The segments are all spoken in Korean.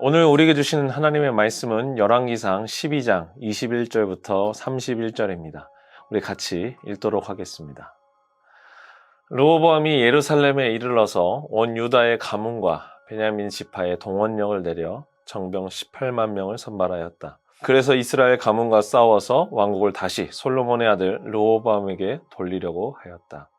오늘 우리에게 주시는 하나님의 말씀은 열왕기상 12장 21절부터 31절입니다. 우리 같이 읽도록 하겠습니다. 르호보암이 예루살렘에 이르러서 온 유다의 가문과 베냐민 지파의 동원령을 내려 정병 18만 명을 선발하였다. 그래서 이스라엘 가문과 싸워서 왕국을 다시 솔로몬의 아들 르호보암에게 돌리려고 하였다.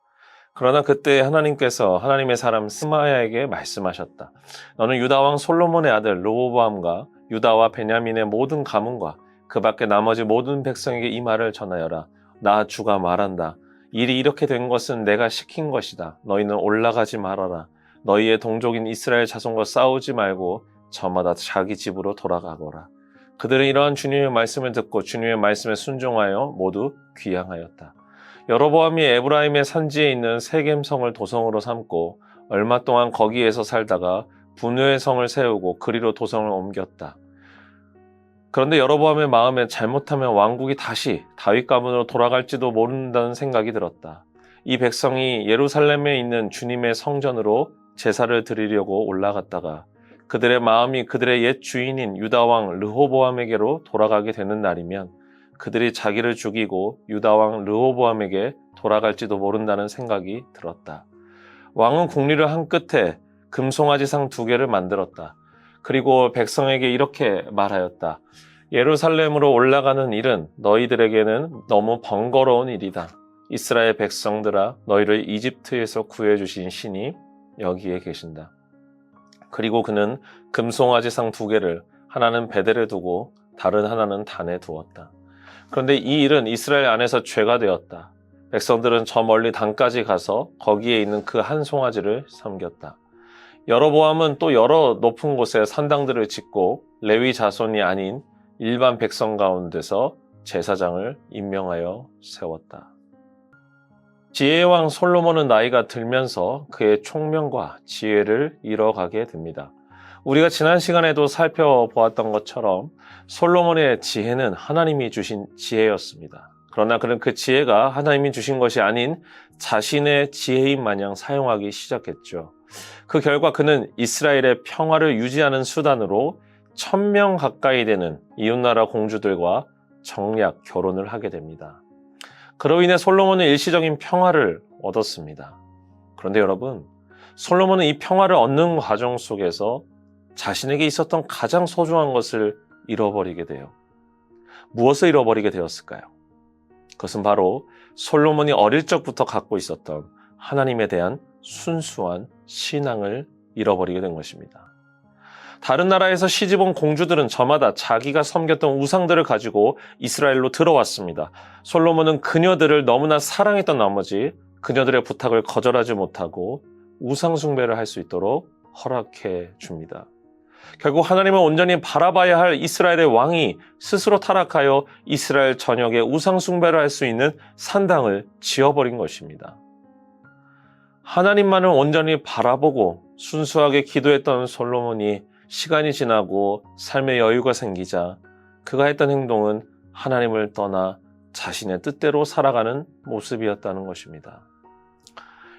그러나 그때 하나님께서 하나님의 사람 스마야에게 말씀하셨다. 너는 유다 왕 솔로몬의 아들 르호보암과 유다와 베냐민의 모든 가문과 그 밖에 나머지 모든 백성에게 이 말을 전하여라. 나 주가 말한다. 일이 이렇게 된 것은 내가 시킨 것이다. 너희는 올라가지 말아라. 너희의 동족인 이스라엘 자손과 싸우지 말고 저마다 자기 집으로 돌아가거라. 그들은 이러한 주님의 말씀을 듣고 주님의 말씀에 순종하여 모두 귀향하였다. 여로보암이 에브라임의 산지에 있는 세겜성을 도성으로 삼고 얼마 동안 거기에서 살다가 분우의 성을 세우고 그리로 도성을 옮겼다. 그런데 여로보암의 마음에 잘못하면 왕국이 다시 다윗 가문으로 돌아갈지도 모른다는 생각이 들었다. 이 백성이 예루살렘에 있는 주님의 성전으로 제사를 드리려고 올라갔다가 그들의 마음이 그들의 옛 주인인 유다 왕 르호보암에게로 돌아가게 되는 날이면 그들이 자기를 죽이고 유다 왕 르호보암에게 돌아갈지도 모른다는 생각이 들었다. 왕은 궁리를 한 끝에 금송아지상 2개를 만들었다. 그리고 백성에게 이렇게 말하였다. 예루살렘으로 올라가는 일은 너희들에게는 너무 번거로운 일이다. 이스라엘 백성들아, 너희를 이집트에서 구해주신 신이 여기에 계신다. 그리고 그는 금송아지상 2개를 하나는 베델에 두고 다른 하나는 단에 두었다. 그런데 이 일은 이스라엘 안에서 죄가 되었다. 백성들은 저 멀리 단까지 가서 거기에 있는 그 한 송아지를 섬겼다. 여로보암은 또 여러 높은 곳에 산당들을 짓고 레위 자손이 아닌 일반 백성 가운데서 제사장을 임명하여 세웠다. 지혜의 왕 솔로몬은 나이가 들면서 그의 총명과 지혜를 잃어가게 됩니다. 우리가 지난 시간에도 살펴보았던 것처럼 솔로몬의 지혜는 하나님이 주신 지혜였습니다. 그러나 그는 그 지혜가 하나님이 주신 것이 아닌 자신의 지혜인 마냥 사용하기 시작했죠. 그 결과 그는 이스라엘의 평화를 유지하는 수단으로 1000명 가까이 되는 이웃나라 공주들과 정략 결혼을 하게 됩니다. 그로 인해 솔로몬은 일시적인 평화를 얻었습니다. 그런데 여러분, 솔로몬은 이 평화를 얻는 과정 속에서 자신에게 있었던 가장 소중한 것을 잃어버리게 돼요. 무엇을 잃어버리게 되었을까요? 그것은 바로 솔로몬이 어릴 적부터 갖고 있었던 하나님에 대한 순수한 신앙을 잃어버리게 된 것입니다. 다른 나라에서 시집온 공주들은 저마다 자기가 섬겼던 우상들을 가지고 이스라엘로 들어왔습니다. 솔로몬은 그녀들을 너무나 사랑했던 나머지 그녀들의 부탁을 거절하지 못하고 우상 숭배를 할 수 있도록 허락해 줍니다. 결국 하나님을 온전히 바라봐야 할 이스라엘의 왕이 스스로 타락하여 이스라엘 전역에 우상 숭배를 할 수 있는 산당을 지어버린 것입니다. 하나님만을 온전히 바라보고 순수하게 기도했던 솔로몬이 시간이 지나고 삶의 여유가 생기자 그가 했던 행동은 하나님을 떠나 자신의 뜻대로 살아가는 모습이었다는 것입니다.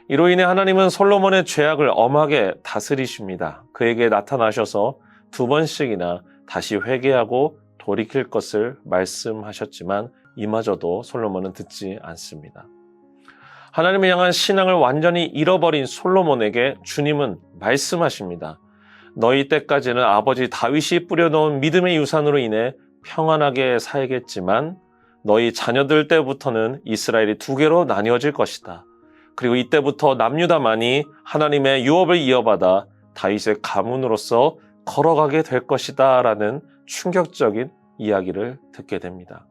이로 인해 하나님은 솔로몬의 죄악을 엄하게 다스리십니다. 그에게 나타나셔서 2번씩이나 다시 회개하고 돌이킬 것을 말씀하셨지만 이마저도 솔로몬은 듣지 않습니다. 하나님을 향한 신앙을 완전히 잃어버린 솔로몬에게 주님은 말씀하십니다. 너희 때까지는 아버지 다윗이 뿌려놓은 믿음의 유산으로 인해 평안하게 살겠지만 너희 자녀들 때부터는 이스라엘이 2개로 나뉘어질 것이다. 그리고 이때부터 남유다만이 하나님의 유업을 이어받아 다윗의 가문으로서 걸어가게 될 것이다 라는 충격적인 이야기를 듣게 됩니다.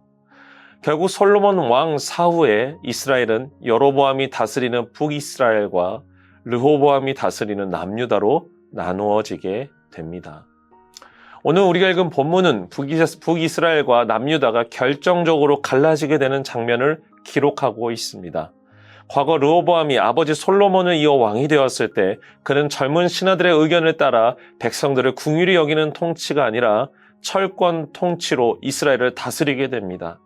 결국 솔로몬 왕 사후에 이스라엘은 여로보암이 다스리는 북이스라엘과 르호보암이 다스리는 남유다로 나누어지게 됩니다. 오늘 우리가 읽은 본문은 북이스라엘과 남유다가 결정적으로 갈라지게 되는 장면을 기록하고 있습니다. 과거 르호보암이 아버지 솔로몬을 이어 왕이 되었을 때 그는 젊은 신하들의 의견을 따라 백성들을 궁휼히 여기는 통치가 아니라 철권 통치로 이스라엘을 다스리게 됩니다.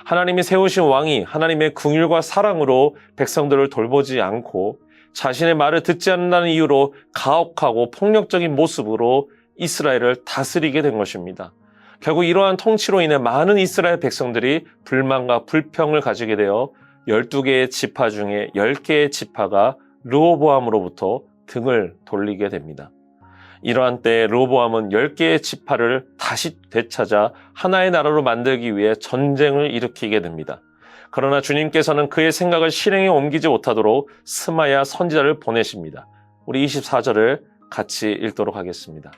하나님이 세우신 왕이 하나님의 긍휼과 사랑으로 백성들을 돌보지 않고 자신의 말을 듣지 않는다는 이유로 가혹하고 폭력적인 모습으로 이스라엘을 다스리게 된 것입니다. 결국 이러한 통치로 인해 많은 이스라엘 백성들이 불만과 불평을 가지게 되어 12개의 지파 중에 10개의 지파가 르호보암으로부터 등을 돌리게 됩니다. 이러한 때에 르호보암은 10개의 지파를 다시 되찾아 하나의 나라로 만들기 위해 전쟁을 일으키게 됩니다. 그러나 주님께서는 그의 생각을 실행에 옮기지 못하도록 스마야 선지자를 보내십니다. 우리 24절을 같이 읽도록 하겠습니다.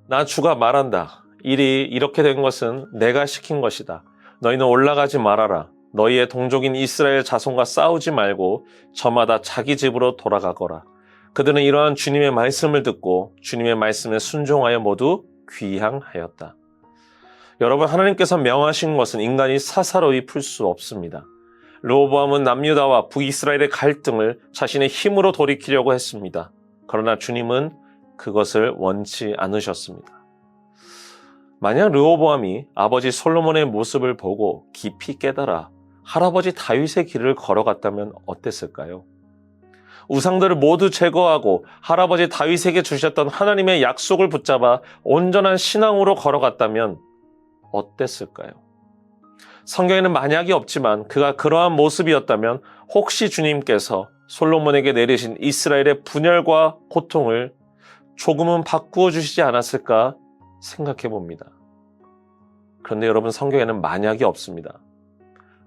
나 주가 말한다. 일이 이렇게 된 것은 내가 시킨 것이다. 너희는 올라가지 말아라. 너희의 동족인 이스라엘 자손과 싸우지 말고 저마다 자기 집으로 돌아가거라. 그들은 이러한 주님의 말씀을 듣고 주님의 말씀에 순종하여 모두 귀향하였다. 여러분, 하나님께서 명하신 것은 인간이 사사로이 풀 수 없습니다. 르호보암은 남유다와 북이스라엘의 갈등을 자신의 힘으로 돌이키려고 했습니다. 그러나 주님은 그것을 원치 않으셨습니다. 만약 르호보암이 아버지 솔로몬의 모습을 보고 깊이 깨달아 할아버지 다윗의 길을 걸어갔다면 어땠을까요? 우상들을 모두 제거하고 할아버지 다윗에게 주셨던 하나님의 약속을 붙잡아 온전한 신앙으로 걸어갔다면 어땠을까요? 성경에는 만약이 없지만 그가 그러한 모습이었다면 혹시 주님께서 솔로몬에게 내리신 이스라엘의 분열과 고통을 조금은 바꾸어 주시지 않았을까 생각해 봅니다. 그런데 여러분, 성경에는 만약이 없습니다.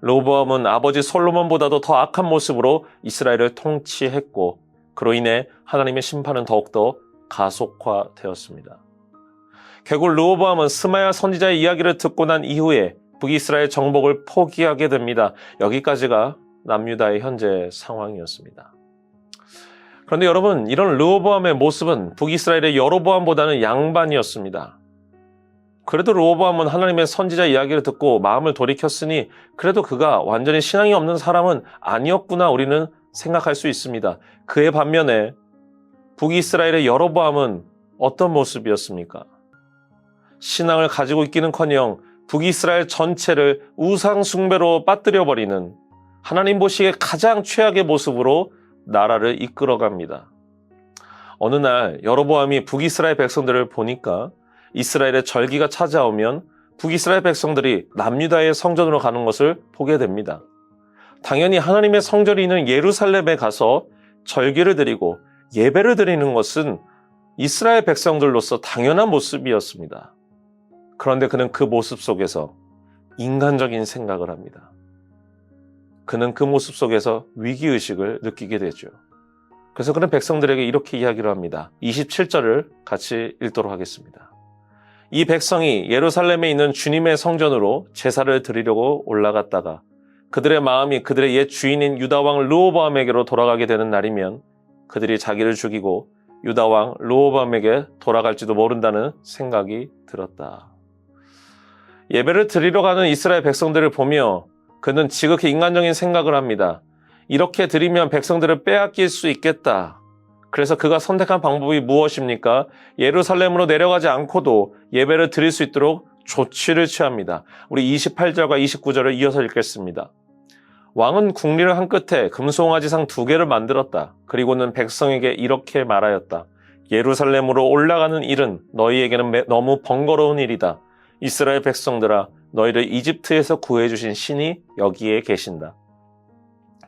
르호보암은 아버지 솔로몬보다도 더 악한 모습으로 이스라엘을 통치했고 그로 인해 하나님의 심판은 더욱더 가속화되었습니다. 결국 르호보암은 스마야 선지자의 이야기를 듣고 난 이후에 북이스라엘 정복을 포기하게 됩니다. 여기까지가 남유다의 현재 상황이었습니다. 그런데 여러분, 이런 르호보암의 모습은 북이스라엘의 여로보암보다는 양반이었습니다. 그래도 르호보암은 하나님의 선지자 이야기를 듣고 마음을 돌이켰으니 그래도 그가 완전히 신앙이 없는 사람은 아니었구나 우리는 생각할 수 있습니다. 그의 반면에 북이스라엘의 여로보암은 어떤 모습이었습니까? 신앙을 가지고 있기는커녕 북이스라엘 전체를 우상 숭배로 빠뜨려버리는 하나님 보시기에 가장 최악의 모습으로 나라를 이끌어갑니다. 어느 날 여로보암이 북이스라엘 백성들을 보니까 이스라엘의 절기가 찾아오면 북이스라엘 백성들이 남유다의 성전으로 가는 것을 보게 됩니다. 당연히 하나님의 성전이 있는 예루살렘에 가서 절기를 드리고 예배를 드리는 것은 이스라엘 백성들로서 당연한 모습이었습니다. 그런데 그는 그 모습 속에서 인간적인 생각을 합니다. 그는 그 모습 속에서 위기의식을 느끼게 되죠. 그래서 그는 백성들에게 이렇게 이야기를 합니다. 27절을 같이 읽도록 하겠습니다. 이 백성이 예루살렘에 있는 주님의 성전으로 제사를 드리려고 올라갔다가 그들의 마음이 그들의 옛 주인인 유다왕 르호보암에게로 돌아가게 되는 날이면 그들이 자기를 죽이고 유다왕 르호보암에게 돌아갈지도 모른다는 생각이 들었다. 예배를 드리러 가는 이스라엘 백성들을 보며 그는 지극히 인간적인 생각을 합니다. 이렇게 드리면 백성들을 빼앗길 수 있겠다. 그래서 그가 선택한 방법이 무엇입니까? 예루살렘으로 내려가지 않고도 예배를 드릴 수 있도록 조치를 취합니다. 우리 28절과 29절을 이어서 읽겠습니다. 왕은 궁리를 한 끝에 금송아지상 2개를 만들었다. 그리고는 백성에게 이렇게 말하였다. 예루살렘으로 올라가는 일은 너희에게는 너무 번거로운 일이다. 이스라엘 백성들아, 너희를 이집트에서 구해주신 신이 여기에 계신다.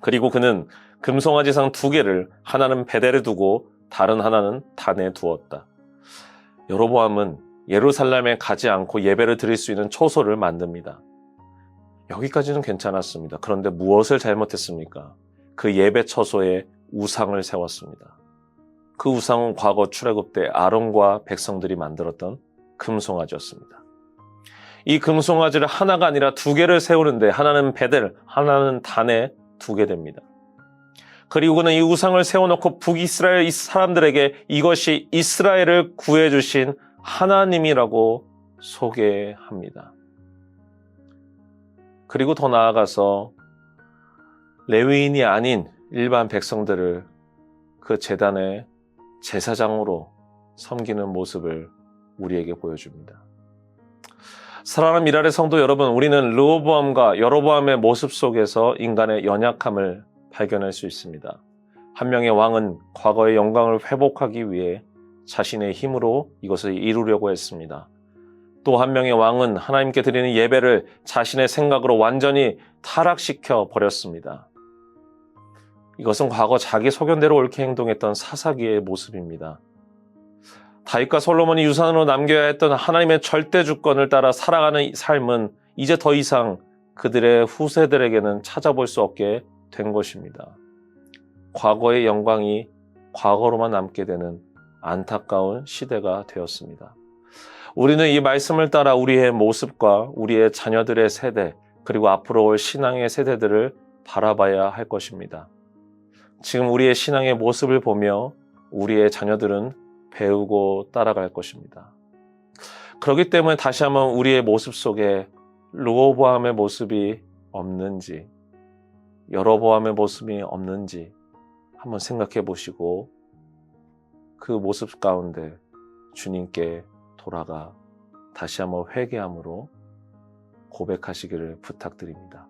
그리고 그는 금송아지상 2개를 하나는 베델에 두고 다른 하나는 단에 두었다. 여로보암은 예루살렘에 가지 않고 예배를 드릴 수 있는 초소를 만듭니다. 여기까지는 괜찮았습니다. 그런데 무엇을 잘못했습니까? 그 예배 처소에 우상을 세웠습니다. 그 우상은 과거 출애굽 때 아론과 백성들이 만들었던 금송아지였습니다. 이 금송아지를 하나가 아니라 2개를 세우는데 하나는 베델, 하나는 단에 두게 됩니다. 그리고 그는 이 우상을 세워놓고 북이스라엘 사람들에게 이것이 이스라엘을 구해주신 하나님이라고 소개합니다. 그리고 더 나아가서 레위인이 아닌 일반 백성들을 그 제단의 제사장으로 섬기는 모습을 우리에게 보여줍니다. 사랑하는 미랄의 성도 여러분, 우리는 르호보암과 여로보암의 모습 속에서 인간의 연약함을 발견할 수 있습니다. 한 명의 왕은 과거의 영광을 회복하기 위해 자신의 힘으로 이것을 이루려고 했습니다. 또 한 명의 왕은 하나님께 드리는 예배를 자신의 생각으로 완전히 타락시켜 버렸습니다. 이것은 과거 자기 소견대로 옳게 행동했던 사사기의 모습입니다. 다윗과 솔로몬이 유산으로 남겨야 했던 하나님의 절대 주권을 따라 살아가는 삶은 이제 더 이상 그들의 후세들에게는 찾아볼 수 없게 된 것입니다. 과거의 영광이 과거로만 남게 되는 안타까운 시대가 되었습니다. 우리는 이 말씀을 따라 우리의 모습과 우리의 자녀들의 세대, 그리고 앞으로 올 신앙의 세대들을 바라봐야 할 것입니다. 지금 우리의 신앙의 모습을 보며 우리의 자녀들은 배우고 따라갈 것입니다. 그렇기 때문에 다시 한번 우리의 모습 속에 르호보암의 모습이 없는지, 여로보암의 모습이 없는지 한번 생각해 보시고 그 모습 가운데 주님께 돌아가 다시 한번 회개함으로 고백하시기를 부탁드립니다.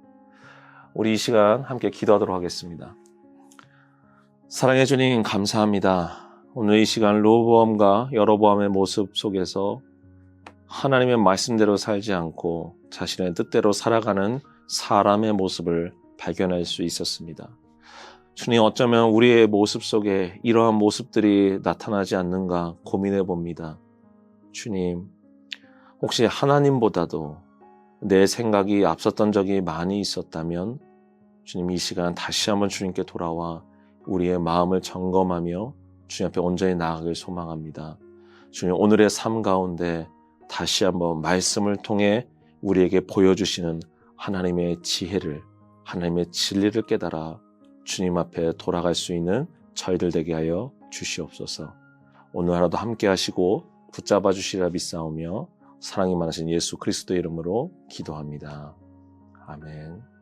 우리 이 시간 함께 기도하도록 하겠습니다. 사랑해 주님 감사합니다. 오늘 이 시간 르호보암과 여로보암의 모습 속에서 하나님의 말씀대로 살지 않고 자신의 뜻대로 살아가는 사람의 모습을 발견할 수 있었습니다. 주님, 어쩌면 우리의 모습 속에 이러한 모습들이 나타나지 않는가 고민해 봅니다. 주님, 혹시 하나님보다도 내 생각이 앞섰던 적이 많이 있었다면 주님, 이 시간 다시 한번 주님께 돌아와 우리의 마음을 점검하며 주님 앞에 온전히 나아가길 소망합니다. 주님, 오늘의 삶 가운데 다시 한번 말씀을 통해 우리에게 보여주시는 하나님의 지혜를, 하나님의 진리를 깨달아 주님 앞에 돌아갈 수 있는 저희들 되게 하여 주시옵소서. 오늘 하루도 함께 하시고 붙잡아 주시리라 믿사오며 사랑이 많으신 예수 그리스도의 이름으로 기도합니다. 아멘.